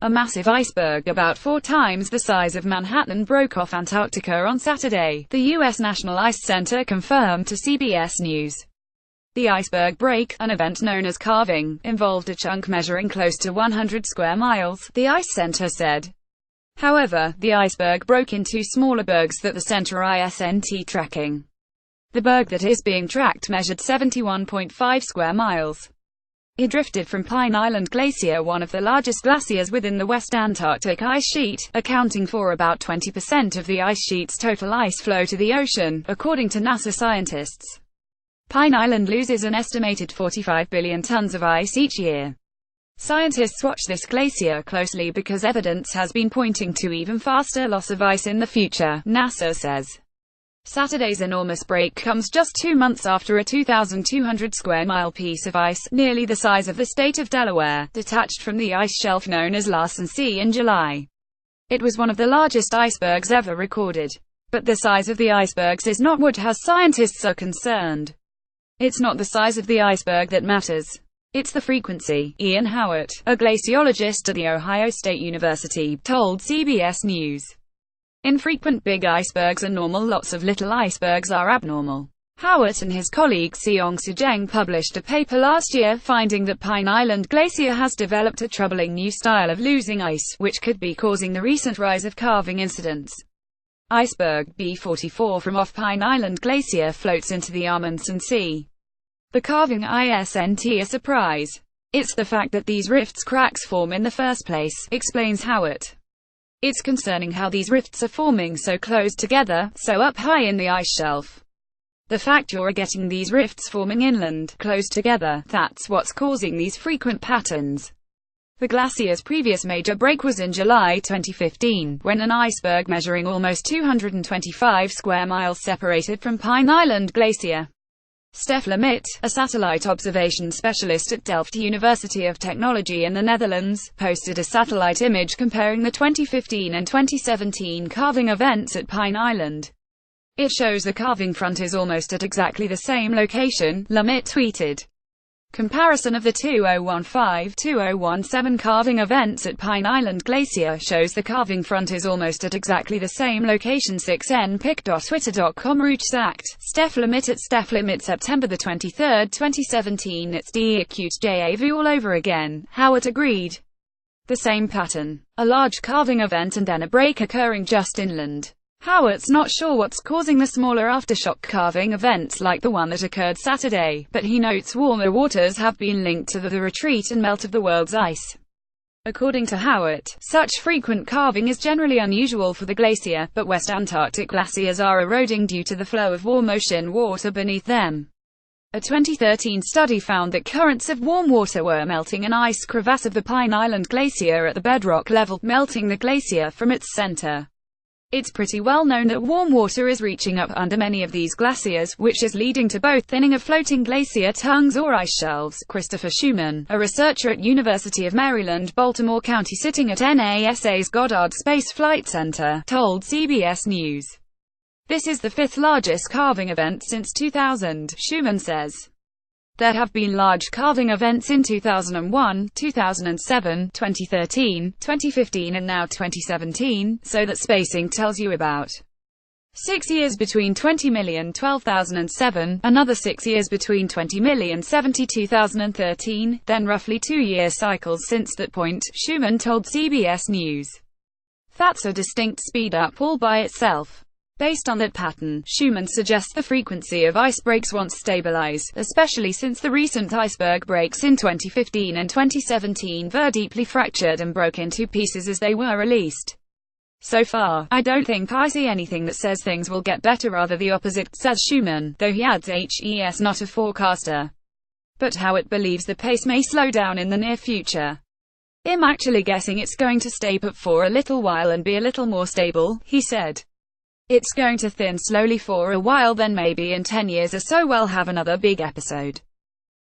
A massive iceberg about 4 times the size of Manhattan broke off Antarctica on Saturday, the U.S. National Ice Center confirmed to CBS News. The iceberg break, an event known as calving, involved a chunk measuring close to 100 square miles, the Ice Center said. However, the iceberg broke into smaller bergs that the center isn't tracking. The berg that is being tracked measured 71.5 square miles. It drifted from Pine Island Glacier, one of the largest glaciers within the West Antarctic ice sheet, accounting for about 20% of the ice sheet's total ice flow to the ocean, according to NASA scientists. Pine Island loses an estimated 45 billion tons of ice each year. Scientists watch this glacier closely because evidence has been pointing to even faster loss of ice in the future, NASA says. Saturday's enormous break comes just 2 months after a 2,200 square mile piece of ice, nearly the size of the state of Delaware, detached from the ice shelf known as Larsen C in July. It was one of the largest icebergs ever recorded. But the size of the icebergs is not what has scientists are concerned. It's not the size of the iceberg that matters. It's the frequency, Ian Howard, a glaciologist at The Ohio State University, told CBS News. Infrequent big icebergs are normal, lots of little icebergs are abnormal. Howard and his colleague Seong Soo-jeng published a paper last year finding that Pine Island Glacier has developed a troubling new style of losing ice, which could be causing the recent rise of calving incidents. Iceberg B44 from off Pine Island Glacier floats into the Amundsen Sea. The calving isn't a surprise. It's the fact that these rifts cracks form in the first place, explains Howard. It's concerning how these rifts are forming so close together, so up high in the ice shelf. The fact you're getting these rifts forming inland, close together, that's what's causing these frequent patterns. The glacier's previous major break was in July 2015, when an iceberg measuring almost 225 square miles separated from Pine Island Glacier. Stef Lamit, a satellite observation specialist at Delft University of Technology in the Netherlands, posted a satellite image comparing the 2015 and 2017 calving events at Pine Island. It shows the calving front is almost at exactly the same location, Lamit tweeted. Comparison of the 2015-2017 calving events at Pine Island Glacier shows the calving front is almost at exactly the same location. 6npic.twitter.com Ruchsakt, Stef Lamit at Stef Lamit September 23, 2017. It's the acute JAV all over again, Howard agreed. The same pattern. A large calving event and then a break occurring just inland. Howard's not sure what's causing the smaller aftershock calving events like the one that occurred Saturday, but he notes warmer waters have been linked to the retreat and melt of the world's ice. According to Howard, such frequent calving is generally unusual for the glacier, but West Antarctic glaciers are eroding due to the flow of warm ocean water beneath them. A 2013 study found that currents of warm water were melting an ice crevasse of the Pine Island Glacier at the bedrock level, melting the glacier from its center. It's pretty well known that warm water is reaching up under many of these glaciers, which is leading to both thinning of floating glacier tongues or ice shelves. Christopher Schumann, a researcher at University of Maryland, Baltimore County sitting at NASA's Goddard Space Flight Center, told CBS News. This is the 5th largest calving event since 2000, Schumann says. There have been large calving events in 2001, 2007, 2013, 2015 and now 2017, so that spacing tells you about 6 years between 20 million 12,007, another 6 years between 20 million 2013, then roughly 2-year cycles since that point, Schumann told CBS News. That's a distinct speed up all by itself. Based on that pattern, Schumann suggests the frequency of ice breaks won't stabilize, especially since the recent iceberg breaks in 2015 and 2017 were deeply fractured and broke into pieces as they were released. So far, I don't think I see anything that says things will get better, rather the opposite, says Schumann, though he adds he's not a forecaster. But Howard believes the pace may slow down in the near future. I'm actually guessing it's going to stay put for a little while and be a little more stable, he said. It's going to thin slowly for a while, then maybe in 10 years or so we'll have another big episode.